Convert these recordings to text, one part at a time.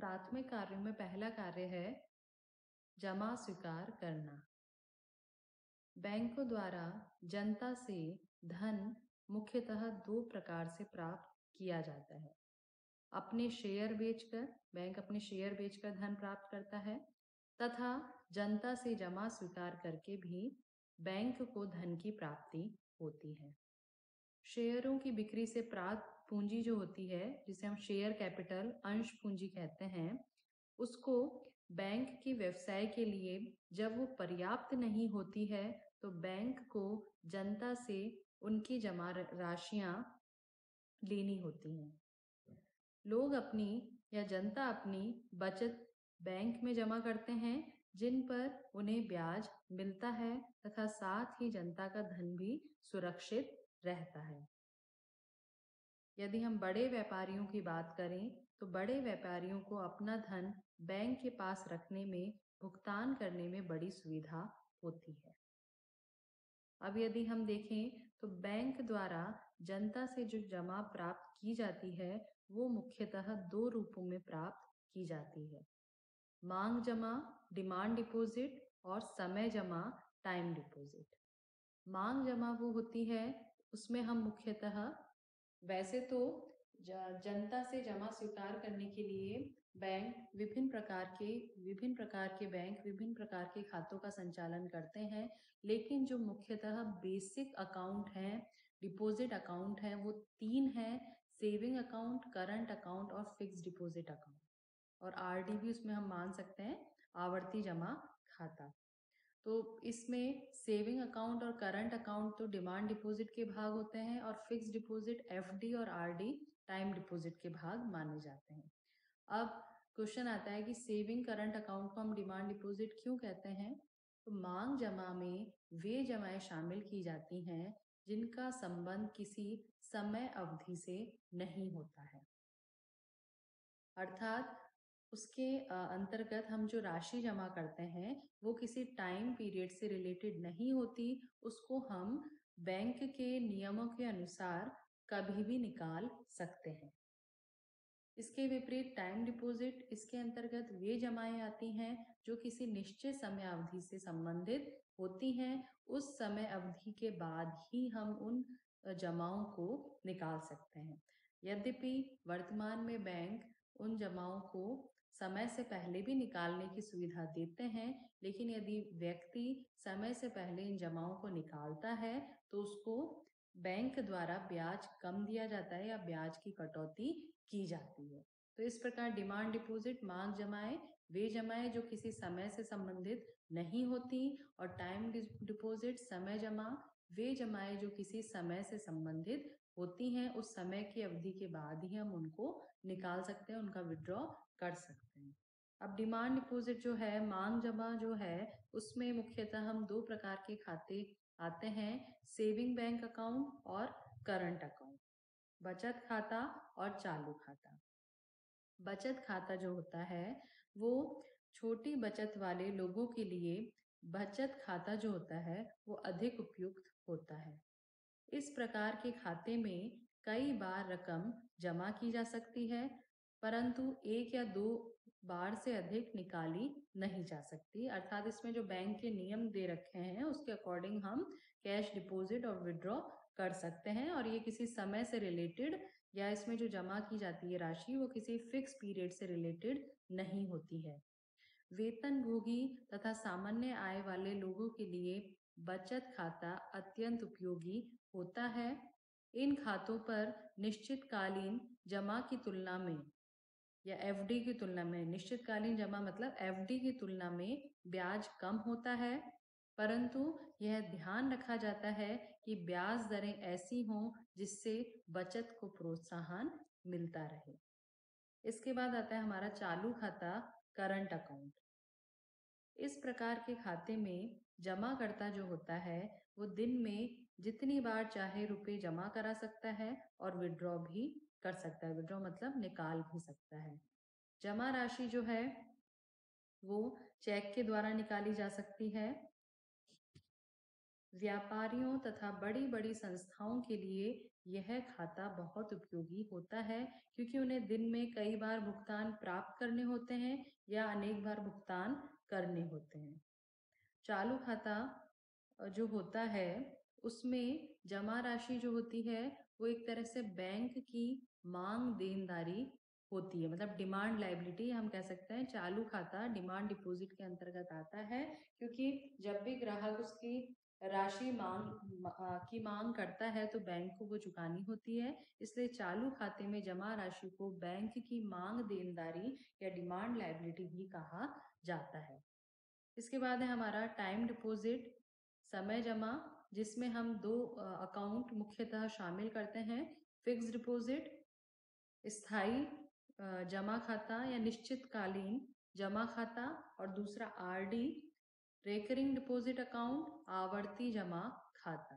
प्राथमिक कार्यों में पहला कार्य है जमा स्वीकार करना। बैंकों द्वारा जनता से धन मुख्यतः दो प्रकार से प्राप्त किया जाता है। अपने शेयर बेचकर, बैंक अपने शेयर बेचकर धन प्राप्त करता है, तथा जनता से जमा स्वीकार करके भी बैंक को धन की प्राप्ति होती है। शेयरों की बिक्री से प्राप्त पूंजी जो होती है, जिसे हम शेयर कैपिटल, अंश पूंजी कहते हैं, उसको बैंक के व्यवसाय के लिए जब वो पर्याप्त नहीं होती है तो बैंक को जनता से उनकी जमा राशियां लेनी होती हैं। लोग अपनी या जनता अपनी बचत बैंक में जमा करते हैं, जिन पर उन्हें ब्याज मिलता है तथा साथ ही जनता का धन भी सुरक्षित रहता है। यदि हम बड़े व्यापारियों की बात करें तो बड़े व्यापारियों को अपना धन बैंक के पास रखने में, भुगतान करने में बड़ी सुविधा होती है। अब यदि हम देखें तो बैंक द्वारा जनता से जो जमा प्राप्त की जाती है वो मुख्यतः दो रूपों में प्राप्त की जाती है। मांग जमा, डिमांड डिपॉजिट, और समय जमा, टाइम डिपॉजिट। मांग जमा वो होती है, उसमें हम मुख्यतः वैसे तो जनता से जमा स्वीकार करने के लिए बैंक विभिन्न प्रकार के बैंक विभिन्न प्रकार के खातों का संचालन करते हैं, लेकिन जो मुख्यतः बेसिक अकाउंट हैं, डिपॉजिट अकाउंट हैं, वो तीन हैं: सेविंग अकाउंट, करंट अकाउंट और फिक्स डिपॉजिट अकाउंट। और आरडी भी उसमें हम मान सकते हैं, आवर्ती जमा खाता। तो इसमें सेविंग अकाउंट और करंट अकाउंट तो डिमांड डिपॉजिट के भाग होते हैं, और फिक्स डिपॉजिट एफडी और आरडी टाइम डिपॉजिट के भाग माने जाते हैं। अब क्वेश्चन आता है कि सेविंग करंट अकाउंट को हम डिमांड डिपॉजिट क्यों कहते हैं? तो मांग जमा में वे जमाएं शामिल की जाती हैं जिनका संबंध किसी समय अवधि से नहीं होता है, अर्थात उसके अंतर्गत हम जो राशि जमा करते हैं वो किसी टाइम पीरियड से रिलेटेड नहीं होती, उसको हम बैंक के नियमों के अनुसार कभी भी निकाल सकते हैं। इसके विपरीत टाइम डिपॉजिट, इसके अंतर्गत वे जमाएं आती हैं जो किसी निश्चित समय अवधि से संबंधित होती हैं। उस समय अवधि के बाद ही हम उन जमाओं को निकाल सकते हैं। यद्यपि वर्तमान में बैंक उन जमाओं को समय से पहले भी निकालने की सुविधा देते हैं, लेकिन यदि व्यक्ति समय से पहले इन जमाओं को निकालता है तो उसको बैंक द्वारा ब्याज कम दिया जाता है या ब्याज की कटौती की जाती है। तो इस प्रकार डिमांड डिपॉजिट, मांग जमाएं, वे जमाएं जो किसी समय से संबंधित नहीं होती, और टाइम डिपॉजिट, समय जमा, वे जमाएं जो किसी समय से संबंधित होती हैं। उस समय की अवधि के बाद ही हम उनको निकाल सकते हैं, उनका विड्रॉ कर सकते हैं। अब डिमांड डिपॉजिट जो है, मांग जमा जो है, उसमें मुख्यतः हम दो प्रकार के खाते आते हैं: सेविंग बैंक अकाउंट और करंट अकाउंट, बचत खाता और चालू खाता। बचत खाता जो होता है वो छोटी बचत वाले लोगों के लिए बचत खाता जो होता है वो अधिक उपयुक्त होता है। इस प्रकार के खाते में कई बार रकम जमा की जा सकती है, परंतु एक या दो बार से अधिक निकाली नहीं जा सकती, अर्थात इसमें जो बैंक के नियम दे रखे हैं उसके अकॉर्डिंग हम कैश डिपॉजिट और विड्रॉ कर सकते हैं, और ये किसी समय से रिलेटेड या इसमें जो जमा की जाती है राशि वो किसी फिक्स पीरियड से रिलेटेड नहीं होती है। वेतनभोगी तथा सामान्य आय वाले लोगों के लिए बचत खाता अत्यंत उपयोगी होता है। इन खातों पर निश्चितकालीन जमा की तुलना में या एफडी की तुलना में, निश्चितकालीन जमा मतलब एफडी की तुलना में ब्याज कम होता है, परंतु यह ध्यान रखा जाता है कि ब्याज दरें ऐसी हों जिससे बचत को प्रोत्साहन मिलता रहे। इसके बाद आता है हमारा चालू खाता, करंट अकाउंट। इस प्रकार के खाते में जमाकर्ता जो होता है वो दिन में जितनी बार चाहे रुपए जमा करा सकता है और विड्रॉ भी कर सकता है। विड्रॉ मतलब निकाल भी सकता है। जमा राशि जो है वो चेक के द्वारा निकाली जा सकती है, व्यापारियों तथा बड़ी-बड़ी संस्थाओं के लिए यह खाता बहुत उपयोगी होता है, क्योंकि उन्हें दिन में कई बार भुगतान प्राप्त करने होते हैं या अनेक बार भुगतान करने होते हैं। चालू खाता जो होता है, उसमें जमा राशि जो होती है वो एक तरह से बैंक की मांग देनदारी होती है, मतलब डिमांड लायबिलिटी हम कह सकते हैं। चालू खाता डिमांड डिपॉजिट के अंतर्गत आता है, क्योंकि जब भी ग्राहक उसकी राशि की मांग करता है तो बैंक को वो चुकानी होती है। इसलिए चालू खाते में जमा राशि को बैंक की मांग देनदारी या डिमांड लायबिलिटी भी कहा जाता है। इसके बाद है हमारा टाइम डिपॉजिट, समय जमा, जिसमें हम दो अकाउंट मुख्यतः शामिल करते हैं। फिक्स डिपॉजिट, स्थायी जमा खाता या निश्चितकालीन जमा खाता, और दूसरा आरडी, रेकरिंग डिपॉजिट अकाउंट, आवर्ती जमा खाता।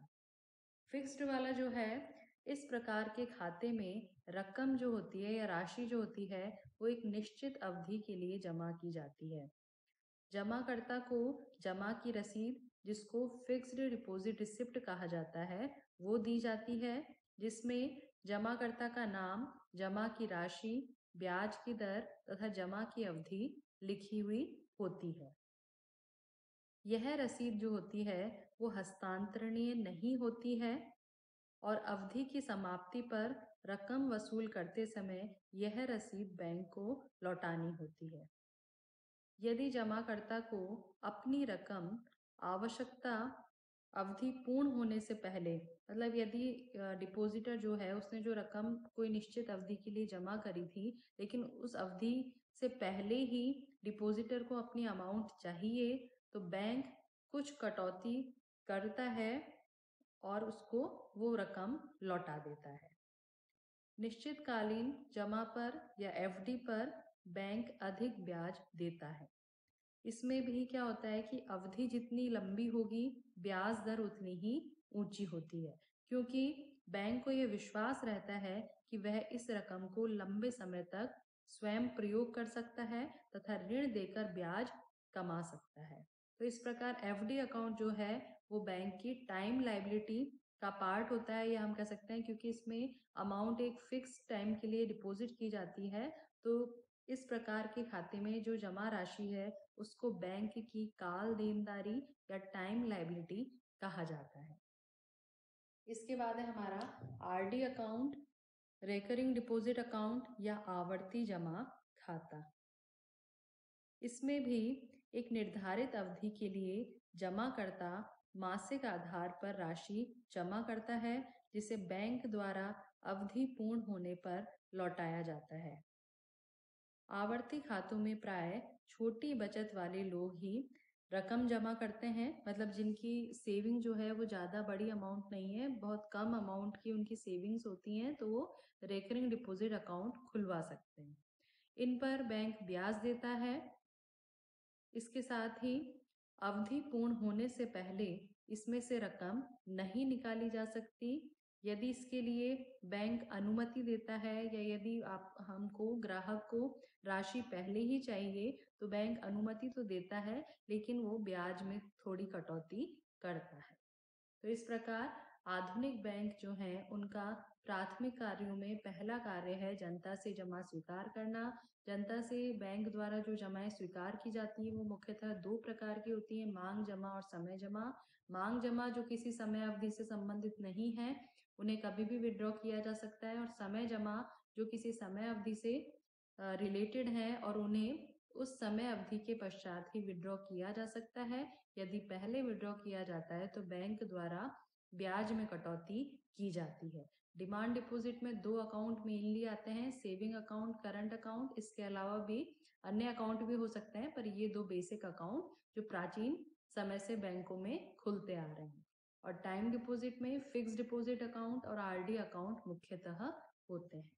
फिक्स्ड वाला जो है, इस प्रकार के खाते में रकम जो होती है या राशि जो होती है वो एक निश्चित अवधि के लिए जमा की जाती है। जमाकर्ता को जमा की रसीद, जिसको फिक्स्ड डिपॉजिट रिसिप्ट कहा जाता है, वो दी जाती है, जिसमें जमाकर्ता का नाम, जमा की राशि, ब्याज की दर तथा जमा की अवधि लिखी हुई होती है। यह रसीद जो होती है वो हस्तांतरणीय नहीं होती है और अवधि की समाप्ति पर रकम वसूल करते समय यह रसीद बैंक को लौटानी होती है। यदि जमाकर्ता को अपनी रकम आवश्यकता अवधि पूर्ण होने से पहले, मतलब यदि डिपॉजिटर जो है उसने जो रकम कोई निश्चित अवधि के लिए जमा करी थी, लेकिन उस अवधि से पहले ही डिपॉजिटर को अपनी अमाउंट चाहिए, तो बैंक कुछ कटौती करता है और उसको वो रकम लौटा देता है। निश्चितकालीन जमा पर या एफडी पर बैंक अधिक ब्याज देता है। इसमें भी क्या होता है कि अवधि जितनी लंबी होगी, ब्याज दर उतनी ही ऊंची होती है, क्योंकि बैंक को यह विश्वास रहता है कि वह इस रकम को लंबे समय तक स्वयं प्रयोग कर सकता है तथा ऋण देकर ब्याज कमा सकता है। तो इस प्रकार एफडी अकाउंट जो है वो बैंक की टाइम लायबिलिटी का पार्ट होता है, या हम कह सकते हैं, क्योंकि इसमें अमाउंट एक फिक्स टाइम के लिए डिपॉजिट की जाती है। तो इस प्रकार के खाते में जो जमा राशि है उसको बैंक की काल देनदारी या टाइम लायबिलिटी कहा जाता है। इसके बाद है हमारा RD account, recurring deposit account या आवर्ती जमा खाता। इसमें भी एक निर्धारित अवधि के लिए जमाकर्ता मासिक आधार पर राशि जमा करता है, जिसे बैंक द्वारा अवधि पूर्ण होने पर लौटाया जाता है। आवर्ती खातों में प्राय छोटी बचत वाले लोग ही रकम जमा करते हैं, मतलब जिनकी सेविंग जो है वो ज़्यादा बड़ी अमाउंट नहीं है, बहुत कम अमाउंट की उनकी सेविंग्स होती हैं, तो वो रेकरिंग डिपॉजिट अकाउंट खुलवा सकते हैं। इन पर बैंक ब्याज देता है। इसके साथ ही अवधि पूर्ण होने से पहले इसमें से रकम नहीं निकाली जा सकती। यदि इसके लिए बैंक अनुमति देता है या यदि आप हमको ग्राहक को राशि पहले ही चाहिए तो बैंक अनुमति तो देता है, लेकिन वो ब्याज में थोड़ी कटौती करता है। तो इस प्रकार आधुनिक बैंक जो हैं उनका प्राथमिक कार्यों में पहला कार्य है जनता से जमा स्वीकार करना। जनता से बैंक द्वारा जो जमाएं स्वीकार की जाती है वो मुख्यतः दो प्रकार की होती है, मांग जमा और समय जमा। मांग जमा जो किसी समय अवधि से संबंधित नहीं है, उन्हें कभी भी विड्रॉ किया जा सकता है, और समय जमा जो किसी समय अवधि से रिलेटेड है और उन्हें उस समय अवधि के पश्चात ही विड्रॉ किया जा सकता है। यदि पहले विड्रॉ किया जाता है तो बैंक द्वारा ब्याज में कटौती की जाती है। डिमांड डिपॉजिट में दो अकाउंट मेनली आते हैं, सेविंग अकाउंट, करंट अकाउंट। इसके अलावा भी अन्य अकाउंट भी हो सकते हैं, पर ये दो बेसिक अकाउंट जो प्राचीन समय से बैंकों में खुलते आ रहे हैं। और टाइम डिपॉजिट में फिक्स डिपॉजिट अकाउंट और आरडी अकाउंट मुख्यतः होते हैं।